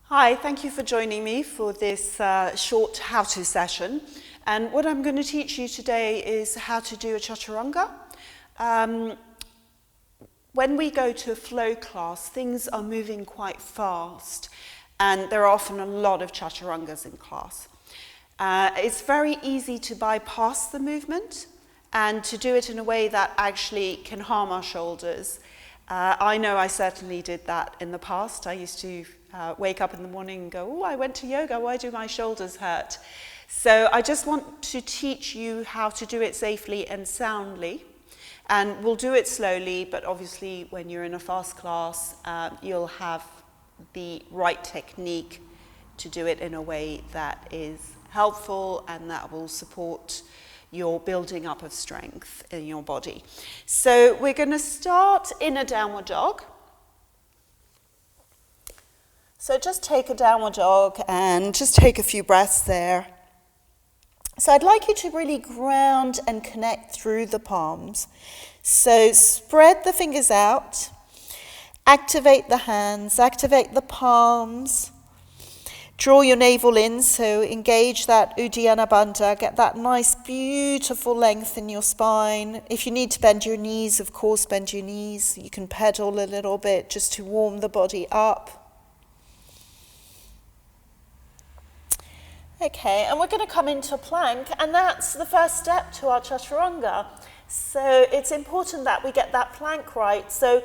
Hi, thank you for joining me for this short how-to session. And what I'm going to teach you today is how to do a Chaturanga. When we go to a flow class, things are moving quite fast, and there are often a lot of Chaturangas in class. It's very easy to bypass the movement and to do it in a way that actually can harm our shoulders. I know I certainly did that in the past. I used to wake up in the morning and go, oh, I went to yoga, why do my shoulders hurt? So I just want to teach you how to do it safely and soundly. And we'll do it slowly, but obviously when you're in a fast class, you'll have the right technique to do it in a way that is helpful and that will support your building up of strength in your body. So we're going to start in a downward dog. So just take a downward dog and just take a few breaths there. So I'd like you to really ground and connect through the palms. So spread the fingers out, activate the hands, activate the palms. Draw your navel in, so engage that Uddiyana Bandha, get that nice beautiful length in your spine. If you need to bend your knees, of course bend your knees. You can pedal a little bit just to warm the body up. Okay, and we're going to come into a plank, and that's the first step to our Chaturanga. So it's important that we get that plank right. So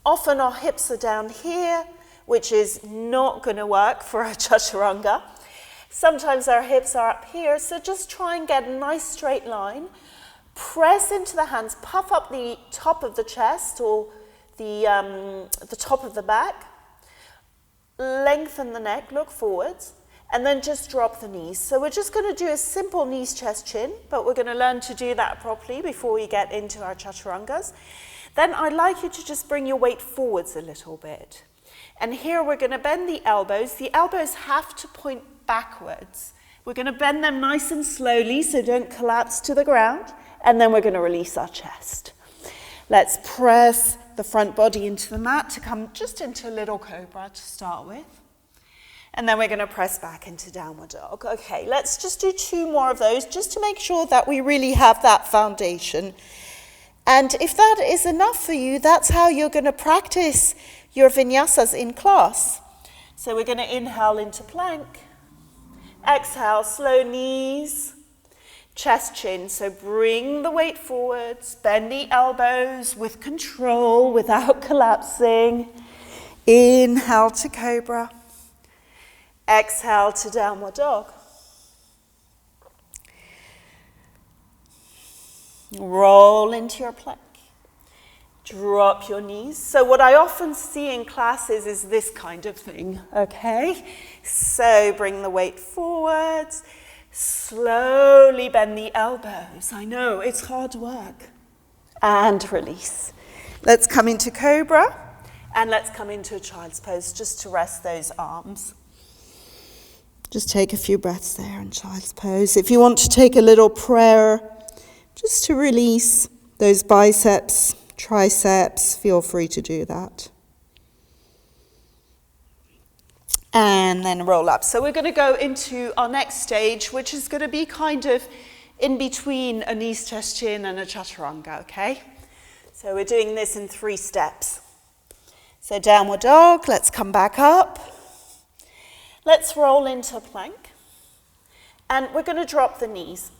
often our hips are down here, which is not going to work for a Chaturanga. Sometimes our hips are up here, so just try and get a nice straight line. Press into the hands, puff up the top of the chest or the top of the back. Lengthen the neck, look forwards. And then just drop the knees. So we're just going to do a simple knees, chest, chin, but we're going to learn to do that properly before we get into our Chaturangas. Then I'd like you to just bring your weight forwards a little bit. And here we're going to bend the elbows. The elbows have to point backwards. We're going to bend them nice and slowly so don't collapse to the ground. And then we're going to release our chest. Let's press the front body into the mat to come just into a little Cobra to start with. And then we're going to press back into downward dog. Okay, let's just do 2 more of those just to make sure that we really have that foundation. And if that is enough for you, that's how you're going to practice your vinyasas in class. So we're going to inhale into plank. Exhale, slow knees, chest, chin. So bring the weight forwards, bend the elbows with control without collapsing. Inhale to Cobra. Exhale to downward dog. Roll into your plank. Drop your knees. So what I often see in classes is this kind of thing, okay? So bring the weight forwards. Slowly bend the elbows. I know, it's hard work. And release. Let's come into Cobra. And let's come into a child's pose just to rest those arms. Just take a few breaths there in child's pose. If you want to take a little prayer, just to release those biceps, triceps, feel free to do that. And then roll up. So we're going to go into our next stage, which is going to be kind of in between a knees, chest, chin and a Chaturanga, okay? So we're doing this in 3 steps. So downward dog, let's come back up. Let's roll into a plank, and we're going to drop the knees.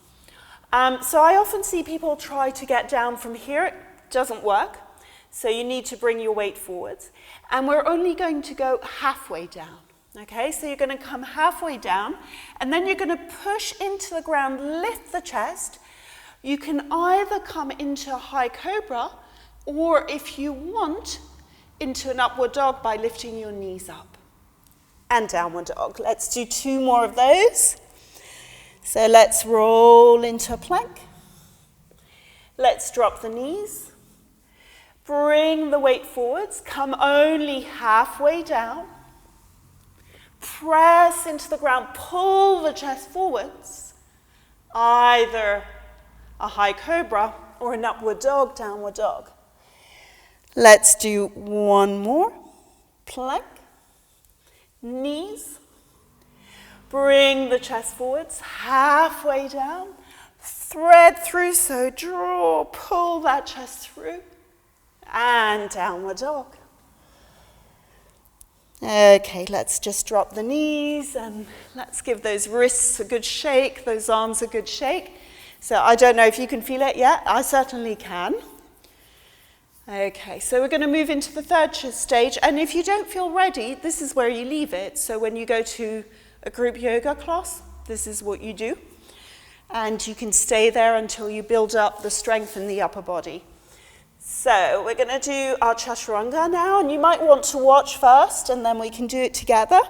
So I often see people try to get down from here. It doesn't work, so you need to bring your weight forwards. And we're only going to go halfway down, okay? So you're going to come halfway down, and then you're going to push into the ground, lift the chest. You can either come into a high Cobra, or if you want, into an upward dog by lifting your knees up. And downward dog. Let's do 2 more of those. So let's roll into a plank. Let's drop the knees. Bring the weight forwards. Come only halfway down. Press into the ground. Pull the chest forwards. Either a high Cobra or an upward dog, downward dog. Let's do 1 more. Plank. knees. Bring the chest forwards, halfway down. Thread through, so draw, pull that chest through. And downward dog. Okay, let's just drop the knees and let's give those wrists a good shake, those arms a good shake. So I don't know if you can feel it yet. I certainly can. Okay, so we're going to move into the third stage. And if you don't feel ready, this is where you leave it. So when you go to a group yoga class, this is what you do. And you can stay there until you build up the strength in the upper body. So we're going to do our Chaturanga now, and you might want to watch first, and then we can do it together.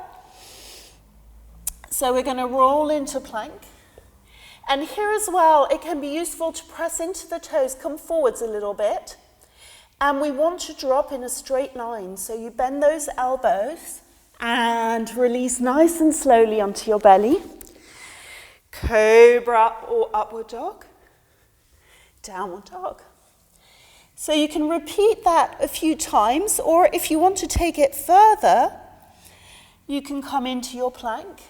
So we're going to roll into plank. And here as well, it can be useful to press into the toes, come forwards a little bit. And we want to drop in a straight line. So you bend those elbows and release nice and slowly onto your belly. Cobra or upward dog. Downward dog. So you can repeat that a few times, or if you want to take it further, you can come into your plank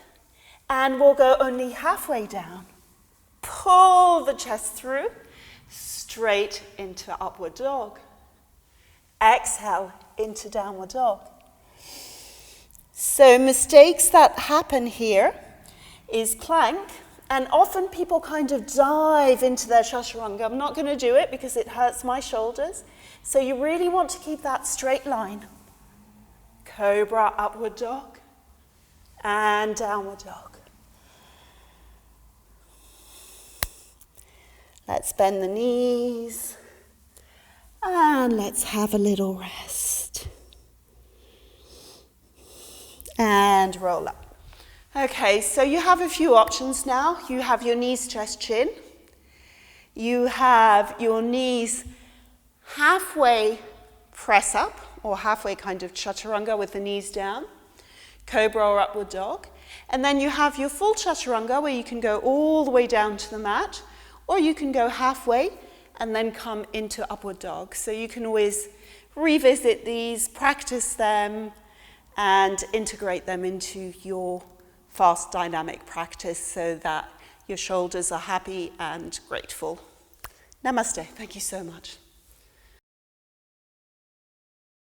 and we'll go only halfway down. Pull the chest through, straight into upward dog. Exhale into downward dog. So mistakes that happen here is plank. And often people kind of dive into their Chaturanga. I'm not going to do it because it hurts my shoulders. So you really want to keep that straight line. Cobra, upward dog, and downward dog. Let's bend the knees. And let's have a little rest. And roll up. Okay, so you have a few options now. You have your knees, chest, chin. You have your knees halfway press up, or halfway kind of Chaturanga with the knees down. Cobra or upward dog. And then you have your full Chaturanga where you can go all the way down to the mat, or you can go halfway and then come into upward dog. So you can always revisit these, practice them, and integrate them into your fast dynamic practice so that your shoulders are happy and grateful. Namaste. Thank you so much.